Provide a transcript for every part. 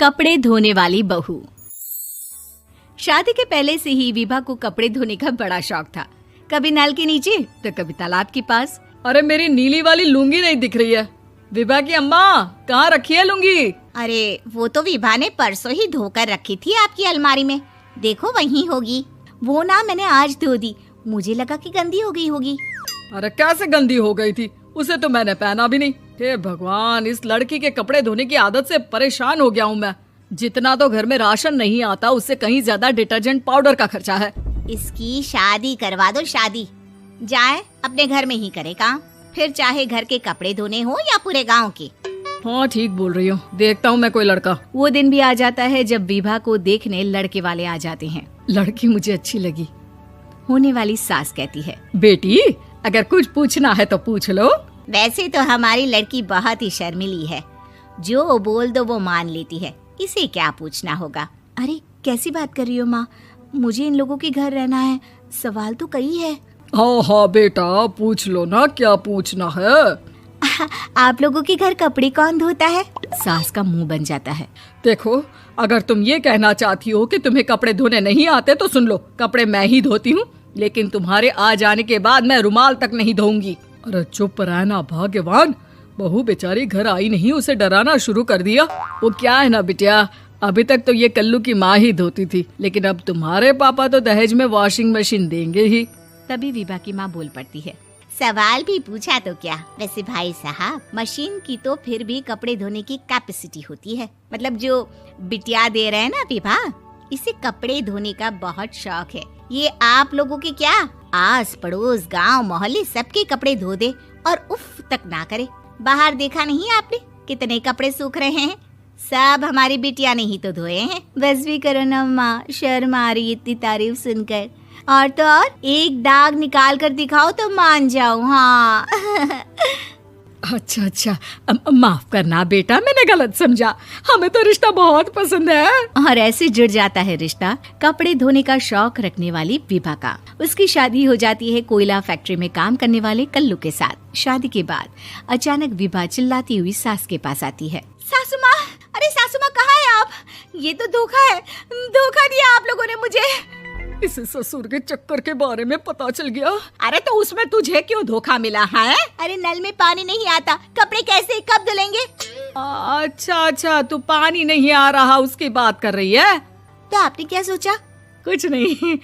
कपड़े धोने वाली बहू। शादी के पहले से ही विभा को कपड़े धोने का बड़ा शौक था। कभी नल के नीचे तो कभी तालाब के पास। अरे मेरी नीली वाली लुंगी नहीं दिख रही है। विभा की अम्मा, कहाँ रखी है लुंगी? अरे वो तो विभा ने परसों ही धोकर रखी थी आपकी अलमारी में, देखो वहीं होगी। वो ना मैंने आज धो दी, मुझे लगा कि गंदी हो गई होगी। अरे कैसे गंदी हो गई थी? उसे तो मैंने पहना भी नहीं। हे भगवान, इस लड़की के कपड़े धोने की आदत से परेशान हो गया हूँ मैं। जितना तो घर में राशन नहीं आता, उससे कहीं ज्यादा डिटर्जेंट पाउडर का खर्चा है। इसकी शादी करवा दो, शादी जाए अपने घर में ही करे काम, फिर चाहे घर के कपड़े धोने हो या पूरे गांव के। हाँ ठीक बोल रही हूँ, देखता हूँ मैं कोई लड़का। वो दिन भी आ जाता है जब विभा को देखने लड़के वाले आ जाते हैं। लड़की मुझे अच्छी लगी। होने वाली सास कहती है, बेटी अगर कुछ पूछना है तो पूछ लो। वैसे तो हमारी लड़की बहुत ही शर्मीली है, जो बोल दो वो मान लेती है, इसे क्या पूछना होगा। अरे कैसी बात कर रही हो माँ, मुझे इन लोगों के घर रहना है, सवाल तो कई है। हाँ हाँ बेटा, पूछ लो ना, क्या पूछना है। आप लोगों के घर कपड़े कौन धोता है? सास का मुंह बन जाता है। देखो, अगर तुम ये कहना चाहती हो कि तुम्हें कपड़े धोने नहीं आते तो सुन लो, कपड़े मैं ही धोती हूँ, लेकिन तुम्हारे आ जाने के बाद मैं रुमाल तक नहीं धोऊंगी। अरे चुप रहना भाग्यवान, बहू बेचारी घर आई नहीं, उसे डराना शुरू कर दिया। वो क्या है ना बिटिया, अभी तक तो ये कल्लू की माँ ही धोती थी, लेकिन अब तुम्हारे पापा तो दहेज में वॉशिंग मशीन देंगे ही। तभी विभा की माँ बोल पड़ती है, सवाल भी पूछा तो क्या। वैसे भाई साहब, मशीन की तो फिर भी कपड़े धोने की कैपेसिटी होती है। मतलब जो बिटिया दे रहे हैं ना विभा, इसे कपड़े धोने का बहुत शौक है। ये आप लोगों के क्या, आस पड़ोस गांव मोहल्ले सबके कपड़े धो दे और उफ तक ना करे। बाहर देखा नहीं आपने कितने कपड़े सूख रहे हैं? सब हमारी बिटिया ने ही तो धोए हैं। बस भी करो ना माँ, शर्म आ रही इतनी तारीफ सुनकर। और तो और एक दाग निकाल कर दिखाओ तो मान जाओ। हाँ अच्छा अच्छा, माफ करना बेटा, मैंने गलत समझा। हमें तो रिश्ता बहुत पसंद है। और ऐसे जुड़ जाता है रिश्ता कपड़े धोने का शौक रखने वाली विभा का। उसकी शादी हो जाती है कोयला फैक्ट्री में काम करने वाले कल्लू के साथ। शादी के बाद अचानक विभा चिल्लाती हुई सास के पास आती है। सासू माँ, अरे सासू माँ कहाँ है आप? ये तो धोखा है, धोखा दिया आप लोगों ने मुझे। इसे ससुर के चक्कर के बारे में पता चल गया। अरे तो उसमें तुझे क्यों धोखा मिला है? अरे नल में पानी नहीं आता, कपड़े कैसे कब धुलेंगे? अच्छा अच्छा, तू पानी नहीं आ रहा उसकी बात कर रही है। तो आपने क्या सोचा? कुछ नहीं।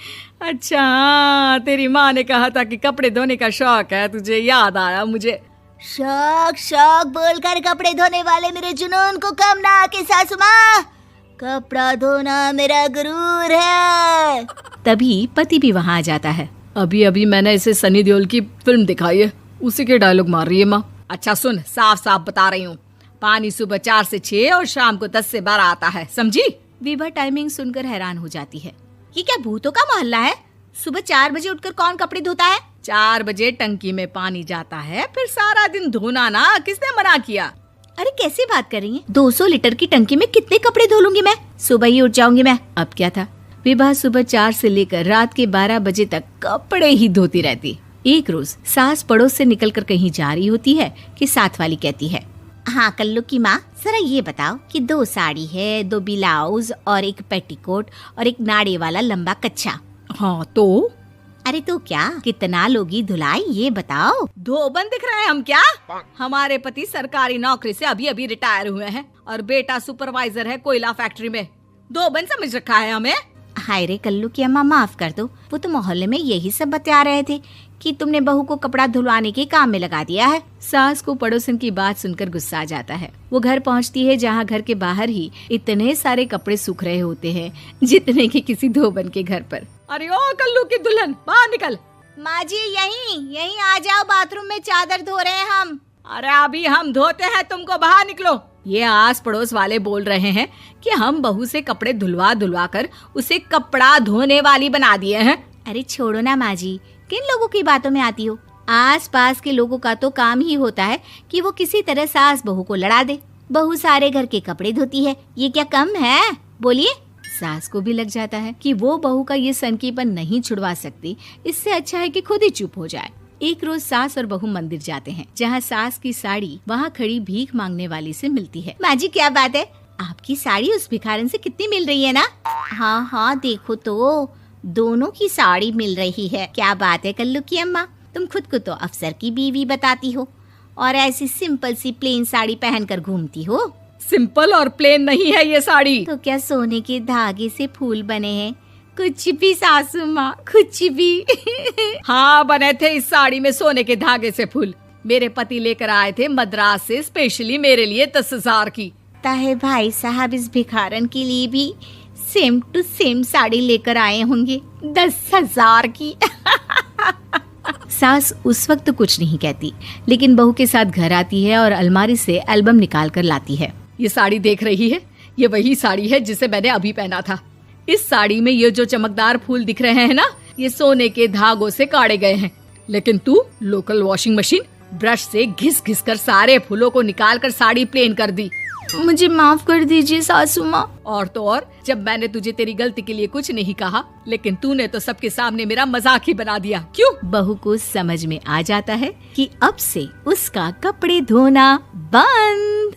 अच्छा, तेरी माँ ने कहा था कि कपड़े धोने का शौक है तुझे, याद आया मुझे। शौक शौक बोलकर कपड़े धोने वाले मेरे जुनून को कम ना आके सासू माँ, कपड़ा धोना मेरा गुरूर है। तभी पति भी वहाँ आ जाता है। अभी अभी मैंने इसे सनी देओल की फिल्म दिखाई है, उसी के डायलॉग मार रही है माँ। अच्छा सुन, साफ साफ बता रही हूँ, पानी सुबह 4 से 6 और शाम को 10 से 12 आता है, समझी? विभा टाइमिंग सुनकर हैरान हो जाती है। ये क्या भूतों का मोहल्ला है? सुबह 4 बजे उठकर कौन कपड़े धोता है? 4 बजे टंकी में पानी जाता है, फिर सारा दिन धोना ना, किसने मना किया? अरे कैसी बात कर रही हैं? 200 लीटर की टंकी में कितने कपड़े धो लूंगी मैं, सुबह ही उठ जाऊंगी मैं। अब क्या था, विभा सुबह 4 से लेकर रात के 12 बजे तक कपड़े ही धोती रहती। एक रोज सास पड़ोस से निकलकर कहीं जा रही होती है कि साथ वाली कहती है, हाँ कल्लू की माँ, जरा ये बताओ कि 2 साड़ी है, 2 ब्लाउज और एक पेटीकोट और एक नाड़े वाला लंबा कच्छा। हाँ तो? अरे तो क्या, कितना लोगी धुलाई ये बताओ। धोबन दिख रहे हैं हम क्या? हमारे पति सरकारी नौकरी से अभी अभी रिटायर हुए हैं और बेटा सुपरवाइजर है कोयला फैक्ट्री में। धोबन समझ रखा है हमें? हाय रे कल्लू की अम्मा, माफ कर दो, वो तो मोहल्ले में यही सब बता रहे थे कि तुमने बहू को कपड़ा धुलवाने के काम में लगा दिया है। सास को पड़ोसन की बात सुनकर गुस्सा आ जाता है। वो घर पहुंचती है जहां घर के बाहर ही इतने सारे कपड़े सूख रहे होते हैं जितने कि किसी धोबन के घर पर। अरे ओ कल्लू की दुल्हन, बाहर निकल। माँ जी यहीं आ जाओ, बाथरूम में चादर धो रहे हैं हम। अरे अभी हम धोते हैं, तुमको बाहर निकलो। ये आस पड़ोस वाले बोल रहे हैं कि हम बहू से कपड़े धुलवा कर उसे कपड़ा धोने वाली बना दिए हैं। अरे छोड़ो ना माँ जी, किन लोगों की बातों में आती हो? आस पास के लोगों का तो काम ही होता है कि वो किसी तरह सास बहू को लड़ा दे। बहू सारे घर के कपड़े धोती है, ये क्या कम है? बोलिए। सास को भी लग जाता है कि वो बहू का ये सनकीपन नहीं छुड़वा सकती, इससे अच्छा है कि खुद ही चुप हो जाए। एक रोज सास और बहू मंदिर जाते हैं, जहाँ सास की साड़ी वहाँ खड़ी भीख मांगने वाली से मिलती है। माँ जी क्या बात है, आप आपकी साड़ी उस भिखारन से कितनी मिल रही है ना? हाँ हाँ देखो तो, दोनों की साड़ी मिल रही है। क्या बात है कल्लू की अम्मा, तुम खुद को तो अफसर की बीवी बताती हो और ऐसी सिंपल सी प्लेन साड़ी पहनकर घूमती हो। सिंपल और प्लेन नहीं है ये साड़ी। तो क्या सोने के धागे से फूल बने हैं? कुछ भी सासू माँ, कुछ भी। हाँ बने थे इस साड़ी में सोने के धागे से फूल। मेरे पति लेकर आए थे मद्रास से स्पेशली मेरे लिए 10,000 की। ताहे भाई साहब इस भिखारन के लिए भी सेम टू सेम साड़ी लेकर आए होंगे 10,000 की। सास उस वक्त तो कुछ नहीं कहती, लेकिन बहू के साथ घर आती है और अलमारी से एल्बम निकाल कर लाती है। ये साड़ी देख रही है, ये वही साड़ी है जिसे मैंने अभी पहना था। इस साड़ी में ये जो चमकदार फूल दिख रहे हैं ना, ये सोने के धागों से काढ़े गए हैं। लेकिन तू लोकल वॉशिंग मशीन ब्रश से घिस घिस कर सारे फूलों को निकाल कर साड़ी प्लेन कर दी। मुझे माफ कर दीजिए सासू माँ। और तो और, जब मैंने तुझे तेरी गलती के लिए कुछ नहीं कहा, लेकिन तूने तो सबके सामने मेरा मजाक ही बना दिया। क्यों? बहू को समझ में आ जाता है कि अब से उसका कपड़े धोना बंद।